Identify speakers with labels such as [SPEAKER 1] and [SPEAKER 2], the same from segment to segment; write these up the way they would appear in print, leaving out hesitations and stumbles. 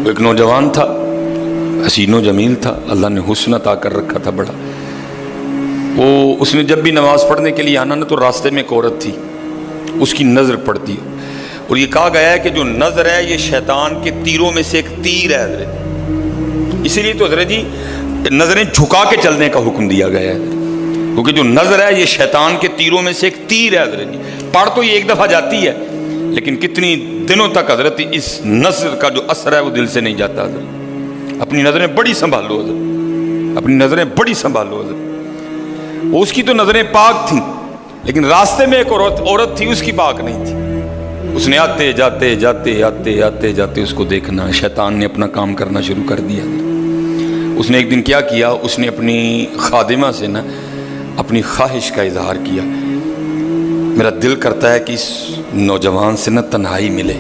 [SPEAKER 1] وہ ایک نوجوان تھا، حسین و جمیل تھا، اللہ نے حسن عطا کر رکھا تھا بڑا۔ اس نے جب بھی نماز پڑھنے کے لیے آنا نا تو راستے میں ایک عورت تھی، اس کی نظر پڑتی، اور یہ کہا گیا ہے کہ جو نظر ہے یہ شیطان کے تیروں میں سے ایک تیر ہے حضرت، اسی لیے تو حضرت جی نظریں جھکا کے چلنے کا حکم دیا گیا ہے، کیونکہ جو نظر ہے یہ شیطان کے تیروں میں سے ایک تیر ہے حضرت جی۔ پڑھ تو یہ ایک دفعہ جاتی ہے لیکن کتنی دنوں تک حضرت اس نظر کا جو اثر ہے وہ دل سے نہیں جاتا حضرت۔ اپنی نظریں بڑی سنبھالو حضرت، اپنی نظریں بڑی سنبھالو حضرت۔ وہ اس کی تو نظریں پاک تھیں لیکن راستے میں ایک عورت تھی، اس کی پاک نہیں تھی۔ اس نے آتے جاتے جاتے آتے آتے جاتے اس کو دیکھنا، شیطان نے اپنا کام کرنا شروع کر دیا۔ اس نے ایک دن کیا کیا، اس نے اپنی خادمہ سے نا اپنی خواہش کا اظہار کیا، میرا دل کرتا ہے کہ اس نوجوان سے نا تنہائی ملے،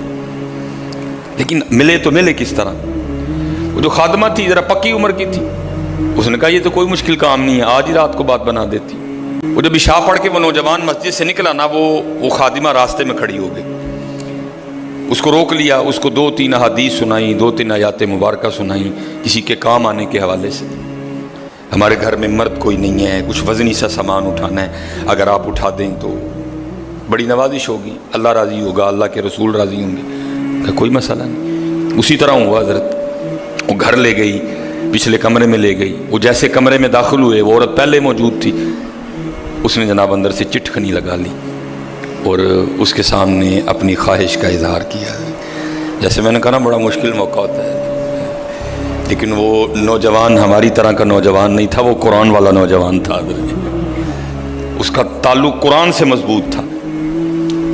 [SPEAKER 1] لیکن ملے تو ملے کس طرح۔ وہ جو خادمہ تھی ذرا پکی عمر کی تھی، اس نے کہا یہ تو کوئی مشکل کام نہیں ہے، آج ہی رات کو بات بنا دیتی۔ وہ جب عشاء پڑھ کے وہ نوجوان مسجد سے نکلا نا، وہ خادمہ راستے میں کھڑی ہو گئی، اس کو روک لیا، اس کو 2-3 احادیث سنائیں، 2-3 آیات مبارکہ سنائیں کسی کے کام آنے کے حوالے سے۔ ہمارے گھر میں مرد کوئی نہیں ہے، کچھ وزنی سا سامان اٹھانا ہے، اگر آپ اٹھا دیں تو بڑی نوازش ہوگی، اللہ راضی ہوگا، اللہ کے رسول راضی ہوں گے، کہ کوئی مسئلہ نہیں۔ اسی طرح ہوا حضرت، وہ گھر لے گئی، پچھلے کمرے میں لے گئی۔ وہ جیسے کمرے میں داخل ہوئے، وہ عورت پہلے موجود تھی، اس نے جناب اندر سے چٹکنی لگا لی اور اس کے سامنے اپنی خواہش کا اظہار کیا۔ جیسے میں نے کہا نا بڑا مشکل موقع ہوتا ہے، لیکن وہ نوجوان ہماری طرح کا نوجوان نہیں تھا، وہ قرآن والا نوجوان تھا، اس کا تعلق قرآن سے مضبوط تھا۔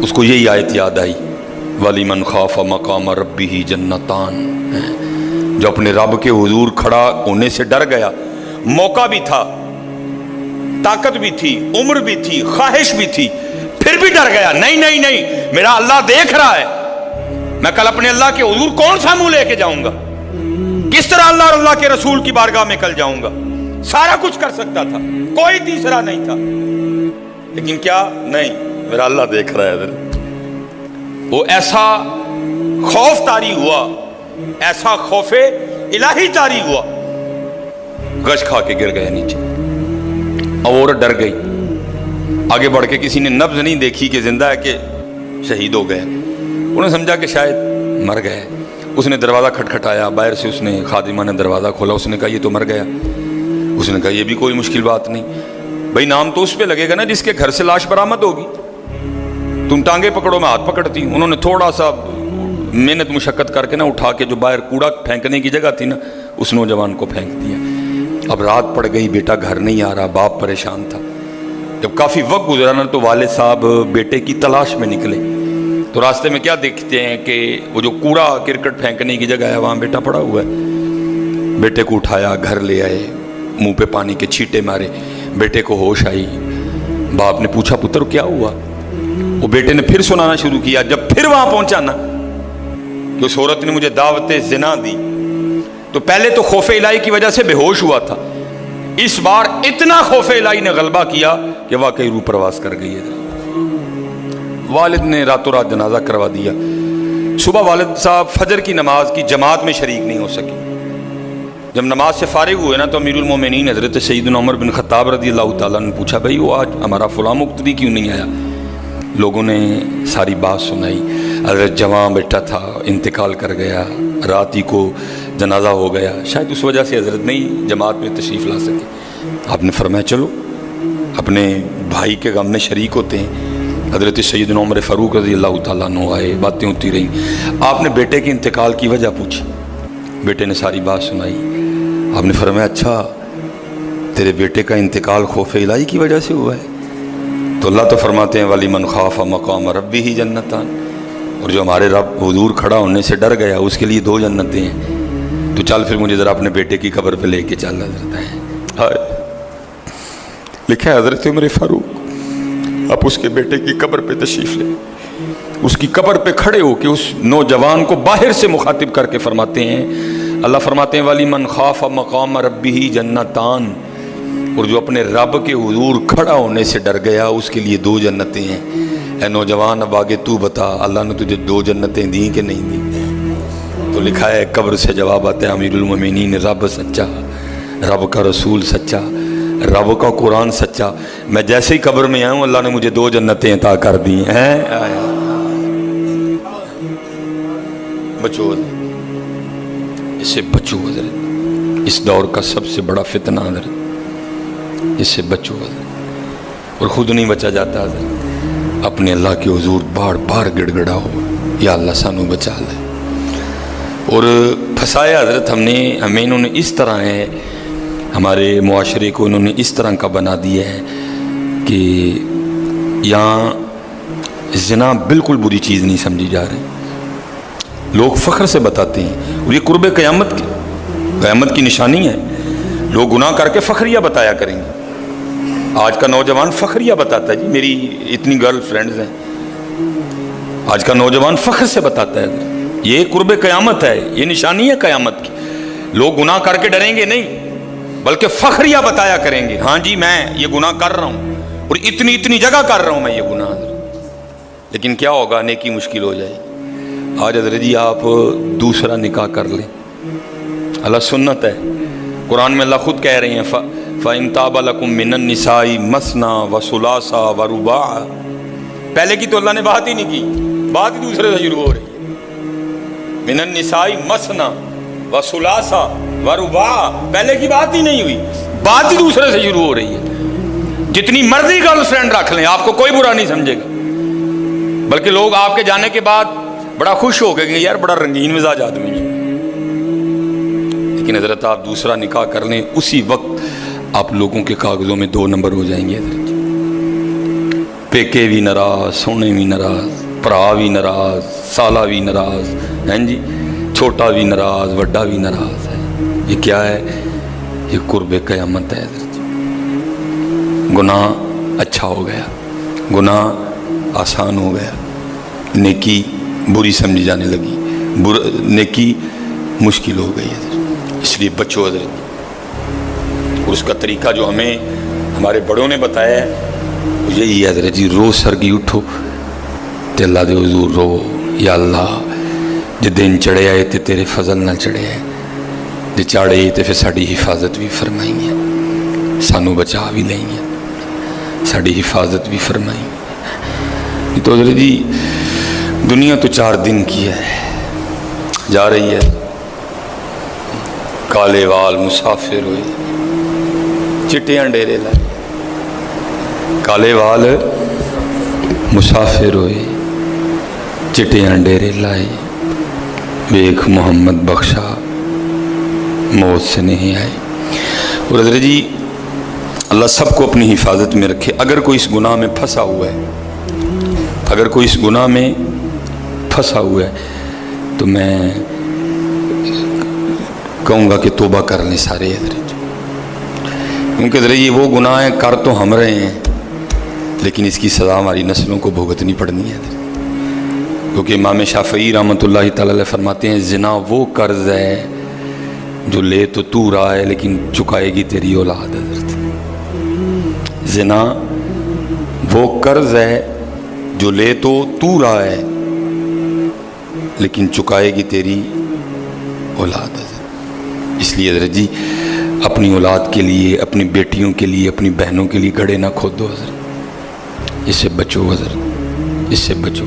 [SPEAKER 1] اس کو یہی آیت یاد آئی، وَلِمَنْ خَافَ مَقَامَ رَبِّهِ جَنَّتَانِ، جو اپنے رب کے حضور کھڑا ہونے سے ڈر گیا، موقع بھی تھا، طاقت بھی تھی، عمر بھی تھی، خواہش بھی تھی، پھر بھی ڈر گیا، نہیں میرا اللہ دیکھ رہا ہے، میں کل اپنے اللہ کے حضور کون سا منہ لے کے جاؤں گا، کس طرح اللہ اور اللہ کے رسول کی بارگاہ میں کل جاؤں گا۔ سارا کچھ کر سکتا تھا، کوئی تیسرا نہیں تھا، لیکن کیا نہیں، میرا اللہ دیکھ رہا ہے حضرت۔ وہ ایسا خوف طاری ہوا، ایسا خوف الہی طاری ہوا، غش کھا کے گر گئے نیچے۔ اور ڈر گئی، آگے بڑھ کے کسی نے نبض نہیں دیکھی کہ زندہ ہے کہ شہید ہو گئے، انہوں نے سمجھا کہ شاید مر گئے۔ اس نے دروازہ کھٹکھٹایا، باہر سے اس نے خادمہ نے دروازہ کھولا، اس نے کہا یہ تو مر گیا۔ اس نے کہا یہ بھی کوئی مشکل بات نہیں، بھائی نام تو اس پہ لگے گا نا جس کے گھر سے لاش برآمد ہوگی، تم ٹانگیں پکڑو میں ہاتھ پکڑتی۔ انہوں نے تھوڑا سا محنت مشقت کر کے نا اٹھا کے جو باہر کوڑا پھینکنے کی جگہ تھی نا، اس نوجوان کو پھینک دیا۔ اب رات پڑ گئی، بیٹا گھر نہیں آ رہا، باپ پریشان تھا۔ جب کافی وقت گزرا نا تو والد صاحب بیٹے کی تلاش میں نکلے، تو راستے میں کیا دیکھتے ہیں کہ وہ جو کوڑا کرکٹ پھینکنے کی جگہ ہے وہاں بیٹا پڑا ہوا ہے۔ بیٹے کو اٹھایا، گھر لے آئے، منہ پہ پانی کے چھینٹے مارے، بیٹے کو ہوش آئی۔ باپ نے پوچھا پتر کیا ہوا؟ وہ بیٹے نے پھر سنانا شروع کیا۔ جب پھر وہاں پہنچا نا کہ اس عورت نے مجھے دعوت زنا دی، تو پہلے تو خوف الہی کی وجہ سے بے ہوش ہوا تھا، اس بار اتنا خوف الہی نے غلبہ کیا کہ واقعی روح پرواز کر گئی ہے۔ والد نے راتوں رات جنازہ کروا دیا۔ صبح والد صاحب فجر کی نماز کی جماعت میں شریک نہیں ہو سکے۔ جب نماز سے فارغ ہوئے نا تو امیر المومنین حضرت سیدنا عمر بن خطاب رضی اللہ تعالیٰ نے پوچھا بھائی وہ آج ہمارا فلاں مقتدی کیوں نہیں آیا؟ لوگوں نے ساری بات سنائی، حضرت جوان بیٹا تھا، انتقال کر گیا، رات ہی کو جنازہ ہو گیا، شاید اس وجہ سے حضرت نہیں جماعت میں تشریف لا سکے۔ آپ نے فرمایا چلو اپنے بھائی کے غم میں شریک ہوتے ہیں۔ حضرت سیدنا عمر فاروق رضی اللہ تعالیٰ عنہ آئے، باتیں ہوتی رہیں۔ آپ نے بیٹے کے انتقال کی وجہ پوچھی، بیٹے نے ساری بات سنائی۔ آپ نے فرمایا اچھا تیرے بیٹے کا انتقال خوف الہی کی وجہ سے ہوا ہے؟ تو اللہ تو فرماتے ہیں وَلِمَنْ خَافَ مَقَامَ رَبِّهِ جَنَّتَانِ، اور جو ہمارے رب حضور کھڑا ہونے سے ڈر گیا اس کے لیے 2 جنتیں ہیں۔ تو چل پھر مجھے ذرا اپنے بیٹے کی قبر پہ لے کے چل حضرت ہے۔ لکھا ہے حضرت عمر فاروق آپ اس کے بیٹے کی قبر پہ تشریف لے، اس کی قبر پہ کھڑے ہو کے اس نوجوان کو باہر سے مخاطب کر کے فرماتے ہیں، اللہ فرماتے ہیں وَلِمَنْ خَافَ مَقَامَ رَبِّهِ جَنَّتَانِ، اور جو اپنے رب کے حضور کھڑا ہونے سے ڈر گیا اس کے لیے 2 جنتیں ہیں۔ اے نوجوان اب آگے تو بتا اللہ نے تجھے 2 جنتیں دیں کہ نہیں دیں؟ تو تو لکھا ہے قبر سے جواب آتا ہے امیر المومنین رب سچا، رب کا رسول سچا، رب کا قرآن سچا۔ میں جیسے ہی قبر میں آؤں اللہ نے مجھے 2 جنتیں عطا کر دی ہیں۔ بچو اس سے بچو حضرت، اس دور کا سب سے بڑا فتنہ حضرت، اس سے بچو حضرت، اور خود نہیں بچا جاتا حضرت، اپنے اللہ کے حضور بار بار گڑ گڑاؤ یا اللہ سانو بچا لے۔ اور پھنسایا حضرت ہمیں انہوں نے اس طرح ہے، ہمارے معاشرے کو انہوں نے اس طرح کا بنا دیا ہے کہ یہاں زنا بالکل بری چیز نہیں سمجھی جا رہی، لوگ فخر سے بتاتے ہیں، اور یہ قرب قیامت کی نشانی ہے۔ لوگ گناہ کر کے فخریہ بتایا کریں گے۔ آج کا نوجوان فخریہ بتاتا ہے، جی میری اتنی گرل فرینڈز ہیں، آج کا نوجوان فخر سے بتاتا ہے۔ یہ قرب قیامت ہے، یہ نشانی ہے قیامت کی۔ لوگ گناہ کر کے ڈریں گے نہیں، بلکہ فخریہ بتایا کریں گے، ہاں جی میں یہ گناہ کر رہا ہوں اور اتنی جگہ کر رہا ہوں میں یہ گناہ۔ لیکن کیا ہوگا، نیکی مشکل ہو جائے گی۔ آج حضرت جی آپ دوسرا نکاح کر لیں، اللہ سنت ہے، قرآن میں اللہ خود کہہ رہے ہیں فَإِن تَابَ لَكُم مِّنَ النِّسَاءِ مَثْنَىٰ وَثُلَاثَ وَرُبَاعَ۔ پہلے کی تو اللہ نے بات ہی نہیں کی، بات ہی دوسرے سے شروع ہو رہی ہے۔ مِّنَ النِّسَاءِ مَثْنَىٰ وَثُلَاثَ وَرُبَاعَ، پہلے کی بات ہی نہیں ہوئی، بات ہی دوسرے سے شروع ہو رہی ہے۔ جتنی مرضی گرل فرینڈ رکھ لیں، آپ کو کوئی برا نہیں سمجھے گا، بلکہ لوگ آپ کے جانے کے بعد بڑا خوش ہو گئے کہ یار بڑا رنگین مزاج آدمی ہے۔ لیکن حضرت آپ دوسرا نکاح کر لیں، اسی وقت آپ لوگوں کے کاغذوں میں 2 نمبر ہو جائیں گے حضرت۔ پیکے بھی ناراض، سونے بھی ناراض، بھرا بھی ناراض، سالہ بھی ناراض، ہیں جی، چھوٹا بھی ناراض، وڈا بھی ناراض ہے۔ یہ کیا ہے؟ یہ قرب قیامت ہے حضرت۔ گناہ اچھا ہو گیا، گناہ آسان ہو گیا، نیکی بری سمجھی جانے لگی، نیکی مشکل ہو گئی حضرت۔ اس لیے بچو حضرت، اور اس کا طریقہ جو ہمیں ہمارے بڑوں نے بتایا ہے یہی ہے حضرت جی، روز سرگی اٹھو تے اللہ دے حضور رو، یا اللہ جے دن چڑھے آئے تے تیرے فضل نہ چڑھے آئے، جے چاڑے تے پھر ساڑی حفاظت بھی فرمائیں گے، سانو بچا بھی لیں گے، ساڑی حفاظت بھی فرمائیں گے۔ تو حضرت جی دنیا تو 4 دن کی ہے، جا رہی ہے، کالے وال مسافر ہوئے، چٹیاں ڈیرے لائے، کالے وال مسافر ہوئے، چٹیاں ڈیرے لائے، ویکھ محمد بخشا موت سے نہیں آئے۔ اور حضرت جی اللہ سب کو اپنی حفاظت میں رکھے۔ اگر کوئی اس گناہ میں پھنسا ہوا ہے، اگر کوئی اس گناہ میں پھنسا ہوا ہے تو میں کہوں گا کہ توبہ کر لیں سارے حضرت، کیونکہ حضرت یہ وہ گناہ ہیں کر تو ہم رہے ہیں، لیکن اس کی سزا ہماری نسلوں کو بھگتنی پڑنی ہے حضرت۔ کیونکہ امام شافعی رحمۃ اللہ تعالی علیہ فرماتے ہیں زنا وہ قرض ہے جو لے تو رہا ہے لیکن چکائے گی تیری اولاد حضرت۔ زنا وہ قرض ہے جو لے تو رہا ہے لیکن چکائے گی تیری اولاد حضرت۔ اس لیے حضرت جی اپنی اولاد کے لیے، اپنی بیٹیوں کے لیے، اپنی بہنوں کے لیے گڑھے نہ کھودو حضرت، اس سے بچو حضرت، اس سے بچو۔